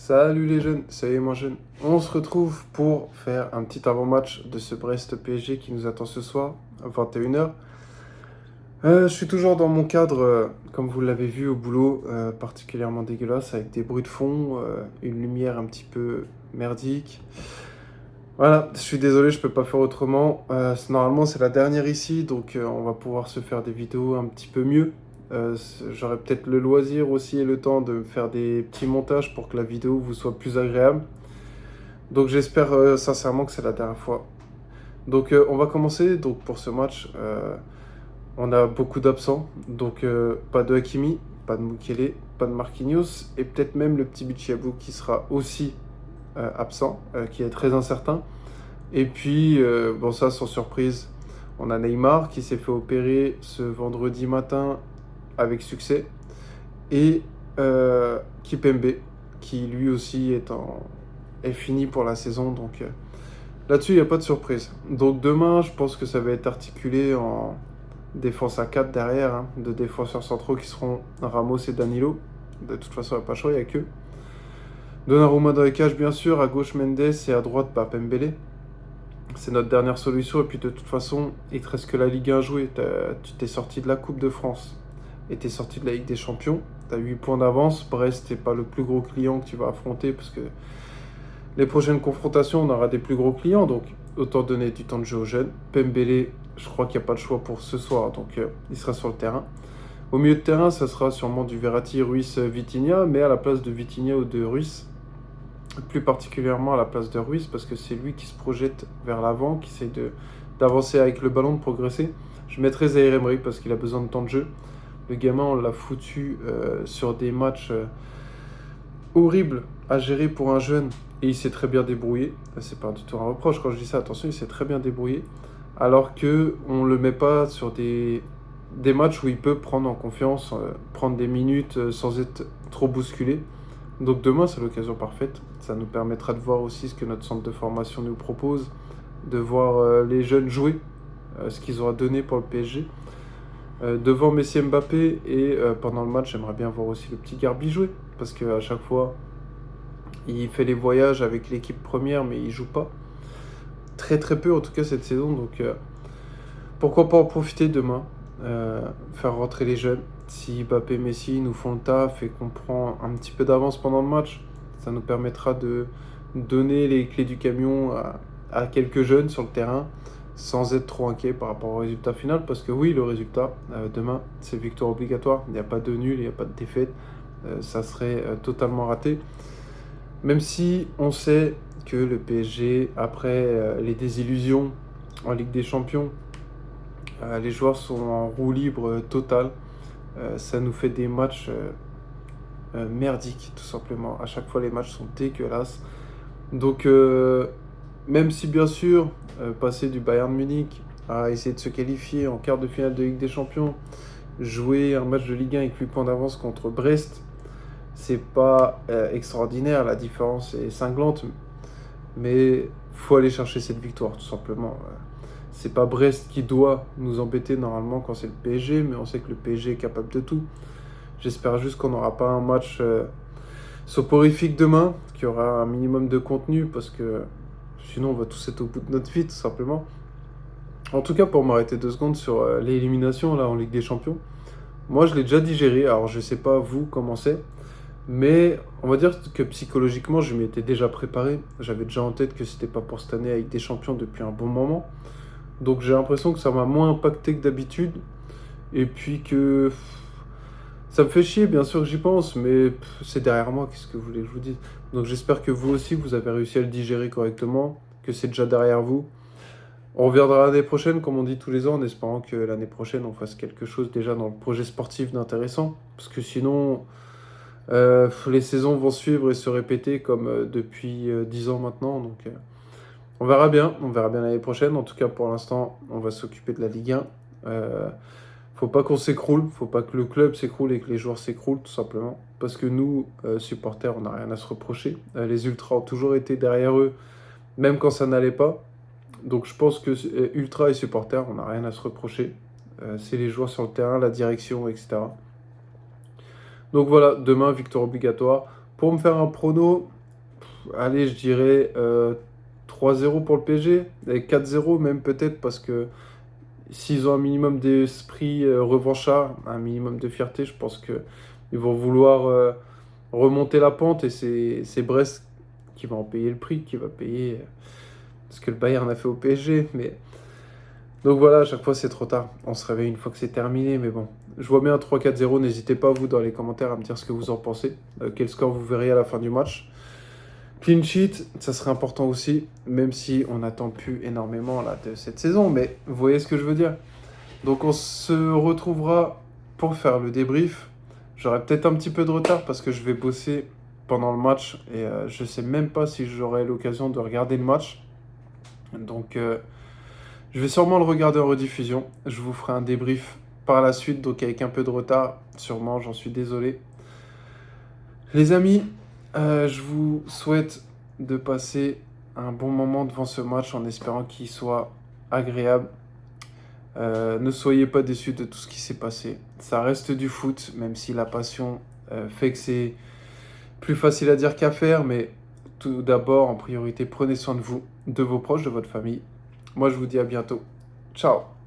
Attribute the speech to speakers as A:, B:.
A: Salut les jeunes, salut moi jeune. On se retrouve pour faire un petit avant-match de ce Brest PSG qui nous attend ce soir à 21h. Je suis toujours dans mon cadre, comme vous l'avez vu au boulot, particulièrement dégueulasse, avec des bruits de fond, une lumière un petit peu merdique. Voilà, je suis désolé, je peux pas faire autrement. Normalement, c'est la dernière ici, donc on va pouvoir se faire des vidéos un petit peu mieux. J'aurai peut-être le loisir aussi et le temps de faire des petits montages pour que la vidéo vous soit plus agréable. Donc j'espère sincèrement que c'est la dernière fois. Donc on va commencer. Donc pour ce match, on a beaucoup d'absents. Donc pas de Hakimi, pas de Mukele, pas de Marquinhos et peut-être même le petit Bichiabou qui sera aussi absent, qui est très incertain. Et puis, bon ça sans surprise, on a Neymar qui s'est fait opérer ce vendredi matin avec succès. Et Kipembe qui lui aussi est fini pour la saison. Donc là-dessus, il n'y a pas de surprise. Donc demain, je pense que ça va être articulé en défense à 4 derrière, hein, de défenseurs centraux qui seront Ramos et Danilo. De toute façon, il n'y a pas le choix, il n'y a que. Donnarumma dans les cages, bien sûr. À gauche, Mendes et à droite, Pembele. C'est notre dernière solution. Et puis de toute façon, il te reste que la Ligue 1 à jouer. Tu t'es sorti de la Coupe de France et tu es sorti de la Ligue des Champions. Tu as 8 points d'avance. Brest n'est pas le plus gros client que tu vas affronter parce que les prochaines confrontations, on aura des plus gros clients. Donc autant donner du temps de jeu aux jeunes. Pembele, je crois qu'il n'y a pas de choix pour ce soir. Donc il sera sur le terrain. Au milieu de terrain, ça sera sûrement du Verratti, Ruiz, Vitinha. Mais à la place de Vitinha ou de Ruiz, plus particulièrement à la place de Ruiz, parce que c'est lui qui se projette vers l'avant, qui essaie d'avancer avec le ballon, de progresser. Je mettrai Zaïre Emery parce qu'il a besoin de temps de jeu. Le gamin, on l'a foutu sur des matchs horribles à gérer pour un jeune, et il s'est très bien débrouillé. C'est pas du tout un reproche quand je dis ça, attention, il s'est très bien débrouillé. Alors qu'on ne le met pas sur des matchs où il peut prendre en confiance, prendre des minutes sans être trop bousculé. Donc demain, c'est l'occasion parfaite. Ça nous permettra de voir aussi ce que notre centre de formation nous propose, de voir les jeunes jouer, ce qu'ils auront donné pour le PSG. Devant Messi et Mbappé, et pendant le match, j'aimerais bien voir aussi le petit Garbi jouer, parce qu'à chaque fois, il fait les voyages avec l'équipe première, mais il joue pas. Très très peu en tout cas cette saison, donc pourquoi pas en profiter demain, faire rentrer les jeunes. Si Mbappé et Messi nous font le taf et qu'on prend un petit peu d'avance pendant le match, ça nous permettra de donner les clés du camion à quelques jeunes sur le terrain sans être trop inquiet par rapport au résultat final. Parce que oui, le résultat, demain, c'est victoire obligatoire. Il n'y a pas de nul, il n'y a pas de défaite. Ça serait totalement raté. Même si on sait que le PSG, après les désillusions en Ligue des Champions, les joueurs sont en roue libre totale. Ça nous fait des matchs merdiques, tout simplement. À chaque fois, les matchs sont dégueulasses. Donc, même si, bien sûr, passer du Bayern Munich à essayer de se qualifier en quart de finale de Ligue des Champions, jouer un match de Ligue 1 avec 8 points d'avance contre Brest, c'est pas extraordinaire, la différence est cinglante, mais faut aller chercher cette victoire, tout simplement. C'est pas Brest qui doit nous embêter normalement quand c'est le PSG, mais on sait que le PSG est capable de tout. J'espère juste qu'on n'aura pas un match soporifique demain, qu'il y aura un minimum de contenu, parce que sinon on va tous être au bout de notre vie, tout simplement. En tout cas, pour m'arrêter 2 secondes sur l'élimination là en Ligue des Champions, moi je l'ai déjà digéré, alors je sais pas vous comment c'est, mais on va dire que psychologiquement je m'y étais déjà préparé. J'avais déjà en tête que c'était pas pour cette année avec des champions depuis un bon moment. Donc j'ai l'impression que ça m'a moins impacté que d'habitude. Et puis que ça me fait chier, bien sûr que j'y pense, mais c'est derrière moi, qu'est-ce que vous voulez que je vous dise. Donc j'espère que vous aussi, vous avez réussi à le digérer correctement, que c'est déjà derrière vous. On reviendra l'année prochaine, comme on dit tous les ans, en espérant que l'année prochaine, on fasse quelque chose déjà dans le projet sportif d'intéressant. Parce que sinon, les saisons vont suivre et se répéter comme depuis 10 ans maintenant. Donc on verra bien l'année prochaine. En tout cas, pour l'instant, on va s'occuper de la Ligue 1. Faut pas qu'on s'écroule, faut pas que le club s'écroule et que les joueurs s'écroulent, tout simplement. Parce que nous, supporters, on n'a rien à se reprocher. Les Ultras ont toujours été derrière eux, même quand ça n'allait pas. Donc je pense que Ultras et supporters, on n'a rien à se reprocher. C'est les joueurs sur le terrain, la direction, etc. Donc voilà, demain, victoire obligatoire. Pour me faire un prono, allez, je dirais 3-0 pour le PSG, et 4-0 même peut-être, parce que s'ils ont un minimum d'esprit revanchard, un minimum de fierté, je pense que ils vont vouloir remonter la pente, et c'est Brest qui va en payer le prix, qui va payer ce que le Bayern a fait au PSG. Mais donc voilà, à chaque fois c'est trop tard. On se réveille une fois que c'est terminé, mais bon. Je vois bien un 3-4-0. N'hésitez pas, vous, dans les commentaires, à me dire ce que vous en pensez. Quel score vous verriez à la fin du match. Clean sheet, ça serait important aussi, même si on n'attend plus énormément là, de cette saison. Mais vous voyez ce que je veux dire. Donc on se retrouvera pour faire le débrief. J'aurai peut-être un petit peu de retard parce que je vais bosser pendant le match et je sais même pas si j'aurai l'occasion de regarder le match. Donc je vais sûrement le regarder en rediffusion. Je vous ferai un débrief par la suite, donc avec un peu de retard, sûrement, j'en suis désolé. Les amis, je vous souhaite de passer un bon moment devant ce match en espérant qu'il soit agréable. Ne soyez pas déçus de tout ce qui s'est passé. Ça reste du foot, même si la passion fait que c'est plus facile à dire qu'à faire. Mais tout d'abord, en priorité, prenez soin de vous, de vos proches, de votre famille. Moi, je vous dis à bientôt. Ciao!